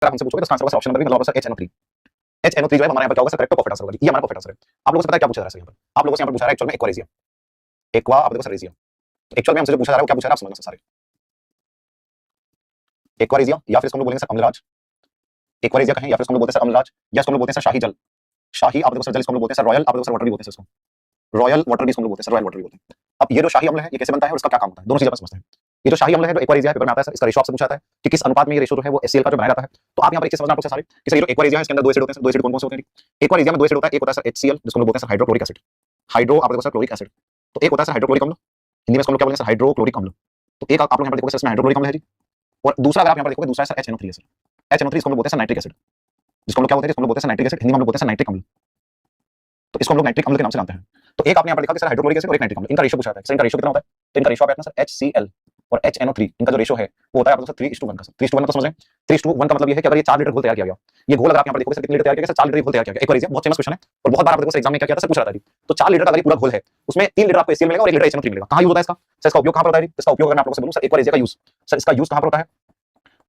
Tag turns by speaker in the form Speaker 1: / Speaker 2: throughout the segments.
Speaker 1: आप हमसे पूछोगे तो इसका आंसर होगा ऑप्शन नंबर बी, मतलब HNO3। HNO3 जो है हमारे यहाँ पर क्या होगा सर, करेक्ट परफेक्ट आंसर होगा। ये हमारा परफेक्ट आंसर है। आप लोगों से पता है क्या पूछा जा रहा है यहाँ पर? आप लोगों से यहाँ पर पूछा है एक्चुअल में एक्वारेजिया। एक्वा आप देखो सर रेजिया। एक्चुअल में हमसे जो पूछा जा रहा है वो क्या पूछा जा रहा है आप समझना सारे। एक्वारेजिया या फिर इसको हम लोग बोलेंगे सर अम्लराज। एक्वारेजिया कहें या फिर इसको हम लोग बोलते हैं सर अम्लराज, या इसको हम लोग बोलते हैं सर शाही जल। शाही आप देखो सर जल इसको हम लोग बोलते हैं सर रॉयल, आप देखो सर वाटर भी बोलते हैं इसको। रॉयल वाटर भी इसको हम लोग बोलते हैं सर, रॉयल वाटर भी बोलते हैं। अब ये जो शाही अम्ल है ये कैसे बनता है और इसका क्या काम होता है, दोनों चीजें अपन समझते हैं। ये जो शाही अम्ल है जो एक्वारेजिया है पेपर में आता है सर, इसका रेशो आपसे पूछा जाता है कि किस अनुपात में ये रेशो जो है वो HCl का जो बनाया जाता है। तो आप यहाँ पर एक चीज समझना आपको सारे कि सर ये जो एक्वारेजिया है इसके अंदर दो एसिड होते हैं सर। दो एसिड कौन कौन से होते हैं? एक्वारेजिया में दो एसिड होता है, एक होता है सर HCl जिसको हम लोग बोलते हैं सर हाइड्रोक्लोरिक एसिड। हाइड्रो आप देखो सर क्लोरिक एसिड। तो एक होता है सर हाइड्रोक्लोरिक अम्ल, हिंदी में इसको हम लोग क्या बोलेंगे सर हाइड्रोक्लोरिक अम्ल। तो एक आप लोग यहाँ पर देखोगे सर इसमें हाइड्रोक्लोरिक अम्ल है जी, और दूसरा अगर आप यहाँ पर देखोगे दूसरा है सर HNO3 है सर। HNO3 इसको हम लोग बोलते हैं सर नाइट्रिक एसिड, जिसको हम लोग क्या बोलते हैं, इसको हम लोग बोलते हैं नाइट्रिक एसिड, हिंदी में हम लोग बोलते हैं नाइट्रिक अम्ल। तो इसको हम लोग नाइट्रिक अम्ल के नाम से जानते हैं। तो एक आपने यहाँ पर देखा कि सर हाइड्रोक्लोरिक एसिड और एक नाइट्रिक अम्ल, इनका रेशो पूछा है सर, इनका रेशो कितना होता है? तो इनका रेशो आप ना सर HCl और HNO3 इनका जो रेशो है वो होता है आपको सर 3:1 का सर। 3:1 तो समझ रहे हैं? 3:1 का मतलब ये है कि अगर ये 4 लीटर घोल तैयार किया गया, ये घोल अगर आप यहाँ पर देखोगे सर कितने लीटर तैयार किया गया सर? 4 लीटर घोल तैयार किया गया। एक्वारेजिया बहुत फेमस क्वेश्चन है और बहुत बार आप देखो सर एग्जाम में क्या किया था सर, पूछ रहा था जी। तो 4 लीटर का अगर ये पूरा घोल है उसमें 3 लीटर आपको HCl मिलेगा और 1 लीटर HNO3 मिलेगा। कहाँ यूज होता है इसका सर? इसका उपयोग कहाँ पर होता है जी? इसका उपयोग अगर मैं आप लोगों से बोलूं सर एक्वारेजिया का यूज, सर इसका यूज कहाँ पर होता है?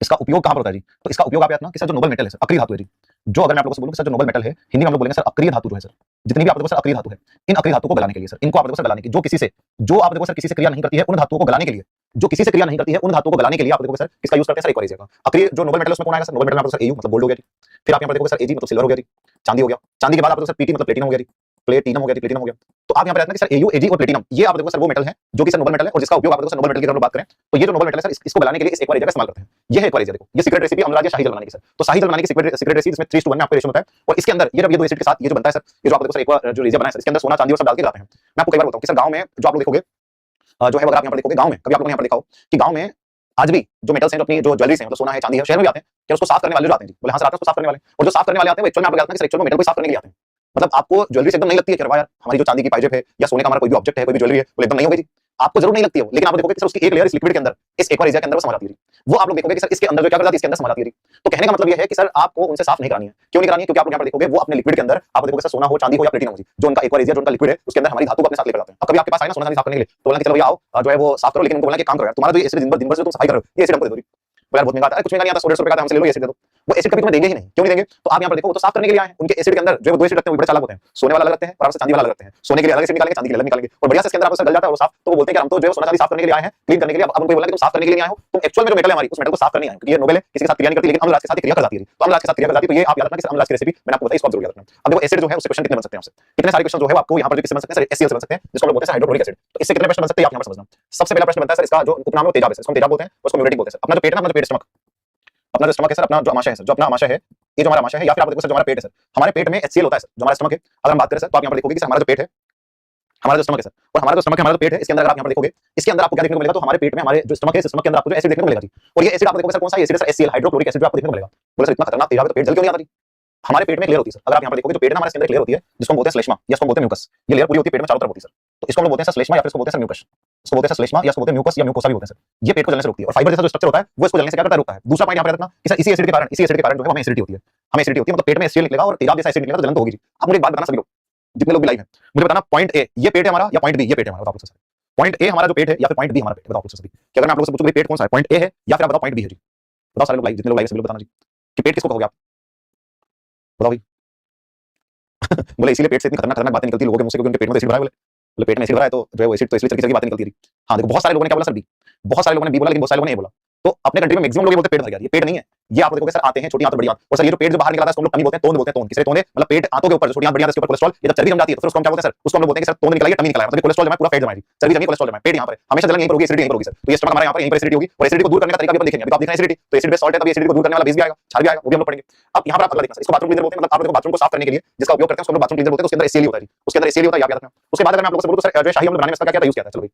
Speaker 1: इसका उपयोग कहाँ पर होता है जी? तो इसका उपयोग आप याद रखना कि सर जो नोबल मेटल है सर, अक्रिय धातु है जी, जो अगर मैं आप लोगों से बोलूं सर जो नोबल मेटल है, हिंदी में हम लोग बोलेंगे सर अक्रिय धातु जो है सर, जितनी भी आप देखो सर अक्रिय धातु है, इन अक्रिय धातु को गलाने के लिए सर, इनको आप देखो सर गलाने की, जो किसी से, जो आप देखो सर किसी से क्रिया नहीं करती है उन धातुओं को गलाने के लिए, जो किसी से क्रिया नहीं करती है उन धातुओं को गलाने के लिए आप देखोगे सर किसका यूज करते हैं सर? एक्वारेजिया का। अक्रिय जो नोबल मेटल उसमें कौन आएगा सर? नोबल मेटल में आपको सर Au मतलब गोल्ड हो गया जी। फिर आप यहाँ पर देखोगे सर Ag मतलब सिल्वर हो गया जी, चांदी हो गया। चांदी के बाद आप देखो सर Pt मतलब प्लेटिनम हो गया जी, प्लेटिनम हो गया जी, प्लेटिनम हो गया। तो आप यहाँ पर रहते हैं कि सर Au, Ag और प्लेटिनम ये आप देखो सर वो मेटल है जो कि सर नोबल मेटल है और जिसका उपयोग आप देखो सर नोबल मेटल की अगर हम बात करें तो ये जो नोबल मेटल है सर इसको गलाने के लिए इस एक्वारेजिया का इस्तेमाल करते हैं। ये है एक्वारेजिया, देखो ये सीक्रेट रेसिपी अम्लराज या शाही जल बनाने की सर। तो शाही जल बनाने की सीक्रेट रेसिपी जिसमें 3:1 में आपको रेशो होता है और इसके अंदर ये जब ये दो एसिड के साथ ये जो बनता है सर, ये जो आप देखो सर एक्वा जो रेजिया बना है सर, इसके अंदर सोना चांदी और सब डाल के लाते हैं। मैं आपको कई बार बताऊं कि सर गांव में जो आप लोग देखोगे जो है अगर आप यहाँ पर देखोगे गांव में, कभी आप लोगों ने यहाँ पर देखा हो कि गांव में आज भी जो मेटल्स हैं जो अपनी जो ज्वेलरीज हैं मतलब सोना है चांदी है, शहर में भी आते हैं क्या उसको साफ करने वाले जो आते हैं जी, बोले हाँ सर आते हैं उसको साफ करने वाले, और जो साफ करने वाले आते हैं वो एक्चुअल में आपको लगता है कि एक्चुअल में मेटल को साफ करने के लिए आते हैं। मतलब आपको ज्वेलरी से एकदम नहीं लगती है कि यार हमारी जो चांदी की पाइजेब है या सोने का हमारा कोई भी ऑब्जेक्ट है, कोई भी ज्वेलरी है, वो एकदम नहीं होगी जी, आपको जरूर नहीं लगती है वो, लेकिन आप देखोगे कि सर उसकी एक लेयर इस लिक्विड के अंदर, इस एक्वारेजिया के अंदर वो समा जाती है। वो आप लोग देखोगे कि सर इसके अंदर जो क्या कर जाती है, इसके अंदर समा जाती है। तो कहने का मतलब ये है कि सर आपको उनसे साफ नहीं करानी है। क्यों नहीं करानी है? क्योंकि आप यहाँ पर देखोगे वो अपने लिक्विड के अंदर आप देखोगे सर सोना हो चांदी हो या प्लेटिनम हो जी, जो उनका एक्वारेजिया जो उनका लिक्विड है उसके अंदर हमारी धातु को अपने साथ लेकर जाते हैं। अब कभी आपके पास आए ना सोना चांदी साफ करने के लिए तो बोलना कि चलो भैया आओ जो है वो साफ करो, लेकिन उनको बोलना कि काम करो यार, तुम्हारा जो एसिड दिन भर से तुम सफाई कर रहे हो ये एसिड हमको दे दो जी। यार बहुत महंगा आता है, कुछ महंगा नहीं आता, 100 रुपए का हमसे ले लो, एसिड दे दो। वो एसिड कभी तुम्हें देंगे ही नहीं, क्यों नहीं देंगे? तो आप यहाँ पर देखो वो तो साफ करने के लिए आए हैं। उनके एसिड के अंदर जो दो एसिड रखते हैं वो बड़े चालाक होते हैं, सोने वाला अलग रखते हैं और आपसे चांदी वाला अलग रखते हैं। सोने के लिए अलग एसिड निकालेंगे, चांदी के लिए अलग निकालेंगे और बढ़िया से इसके अंदर आपको गल जाता है वो साफ। तो वो बोलते हैं कि हम तो जो है सोना चांदी साफ करने के लिए आए हैं, क्लीन करने के लिए। अब उनको बोला कि तुम साफ करने के लिए नहीं आए हो, तुम एक्चुअल में जो मेटल है हमारी उस मेटल को साफ करने आए हो, क्योंकि ये नोबेल है, किसी के साथ क्रिया नहीं करती लेकिन अम्लराज के साथ क्रिया कर जाती है। तो अम्लराज के साथ क्रिया कर जाती है, तो ये आप याद रखना कि अम्लराज की रेसिपी मैंने आपको बताई, इसको आप जरूर याद रखना। अब देखो एसिड जो है उससे क्वेश्चन कितने बन सकते हैं आपसे, कितने सारे क्वेश्चन जो है आपको यहाँ पर जो किससे बन सकते हैं सर? HCl से बन सकते हैं, जिसको हम लोग बोलते हैं हाइड्रोक्लोरिक एसिड। तो इससे कितने प्रश्न बन सकते हैं आप यहाँ पर समझना। सबसे पहला प्रश्न बनता है सर, इसका जो उपनाम है वो तेजाब है, इसको हम तेजाब बोलते हैं, उसको म्यूरेटिक बोलते हैं सर। अपना जो पेट है ना, अपना जो पेट स्टमक, अपना जो स्टमक है सर, अपना जो आमाशय है सर, जो अपना आमाशय है, ये जो हमारा आमाशय है, या फिर आप देखो सर जो हमारा पेट है सर, हमारे पेट में HCl होता है सर, जो हमारा स्टमक है। अगर हम बात करें सर तो आप यहाँ पर देखोगे कि हमारा जो पेट है, हमारा जो स्टमक है सर, और हमारा जो स्टमक है, हमारा जो पेट है, इसके अंदर अगर आप यहाँ पर देखोगे, इसके अंदर आपको क्या देखने को मिलेगा? तो हमारे पेट में हमारे जो स्टमक है, स्टमक के अंदर आपको जो एसिड देखने को मिलेगा जी। और ये एसिड आप देखोगे सर कौन सा एसिड है सर? HCl हाइड्रोक्लोरिक एसिड जो आपको देखने को मिलेगा। बोले सर इतना खतरनाक तेजाब है तो पेट जल क्यों नहीं आता जी? हमारे पेट में लेयर होती है सर, अगर आप यहाँ पर देखोगे जो पेट है ना हमारे इसके अंदर लेयर होती है जिसको हम बोलते हैं श्लेष्मा या इसको बोलते हैं म्यूकस। ये लेयर पूरी होती है पेट में चारों तरफ होती है सर, तो इसको हम बोलते हैं सर श्लेष्मा या फिर इसको बोलते हैं सर म्यूकस। इसको बोलते हैं श्लेष्मा या इसको बोलते हैं म्यूकस या म्यूकोसा भी बोलते हैं सर। ये पेट को जलने से रोकती है और फाइबर जैसा जो स्ट्रक्चर होता है वो इसको जलने से क्या करता है? रोकता है। दूसरा पॉइंट यहाँ पर रखना कि सर इसी एसिड के कारण जो है हमें एसिडिटी होती है, हमें एसिडिटी होती है, मतलब पेट में HCl निकलेगा और तेजाब जैसा एसिड निकलेगा तो जलन तो होगी जी। आप मुझे एक बात बताना सभी लोग, जितने लोग भी लाइव हैं, मुझे बताना पॉइंट ए ये पेट है हमारा या पॉइंट बी ये पेट है हमारा? बताओ सर पॉइंट ए हमारा जो पेट है या फिर पॉइंट बी हमारा पेट? बताओ सर कि अगर मैं आप लोगों से पूछूं पेट कौन सा है, पॉइंट ए है या फिर आप बताओ पॉइंट बी है जी? बताओ सारे लोग लाइव, जितने लोग लाइव सभी लोग बताना जी कि पेट किसको कहोगे आप? बताओ भाई। बोले इसीलिए पेट से इतनी खतरनाक खतरनाक बातें निकलती है लोगों के मुंह से, क्योंकि उनके पेट में एसिड भरा है। बोले पेट में एसिड भरा है तो जो है वो एसिड तो इसलिए तरीके की बातें निकलती रही। हाँ देखो बहुत सारे लोगों ने क्या बोला सर? बी। बहुत सारे लोगों ने बी बोला, लेकिन बहुत सारे लोगों ने ए बोला। तो अपने कंट्री में मैक्सिमम लोग बोलते हैं पेट भर गया। ये पेट नहीं है, ये आप देखोगे सर आते हैं छोटी आंत बड़ी आंत, और सर ये जो पेट जो बाहर निकला था उसको हम लोग टमी बोलते हैं, तोंद बोलते हैं, तोंद। किससे तोंद है? मतलब पेट आंतों के ऊपर जो छोटी आंत बड़ी आंत इसके ऊपर कोलेस्ट्रॉल, ये जब चर्बी जम जाती है तो फिर उसको हम क्या बोलते हैं सर? उसको हम लोग बोलते हैं कि सर तोंद निकला है, टमी निकला है, मतलब कोलेस्ट्रॉल जमा पूरा पेट जमा है, चर्बी जमी कोलेस्ट्रॉल जमा है, पेट यहाँ पर हमेशा जलन यहीं पर होगी, एसिडिटी यहीं पर होगी सर। तो ये स्टमक हमारे यहाँ पर यहीं पर एसिडिटी होगी, और एसिडिटी को दूर करने का तरीका भी अपन देखेंगे। अभी तो आप देख रहे हैं एसिडिटी, तो एसिड बेस सॉल्ट है, तब एसिडिटी को दूर करने वाला बेस भी आएगा, क्षार भी आएगा, वो भी हम लोग पढ़ेंगे। अब यहाँ पर आप अगला देखना, इसको बाथरूम क्लीनर बोलते हैं, मतलब आप देखो बाथरूम को साफ करने के लिए जिसका उपयोग करते हैं उसको हम लोग बाथरूम क्लीनर बोलते हैं। उसके अंदर HCl होता है जी, उसके अंदर HCl होता है, याद रखना। उसके बाद अगर मैं आप लोगों से बोलूं तो सर जो शाही अम्ल बनाने में इसका क्या यूज किया था? चलो भाई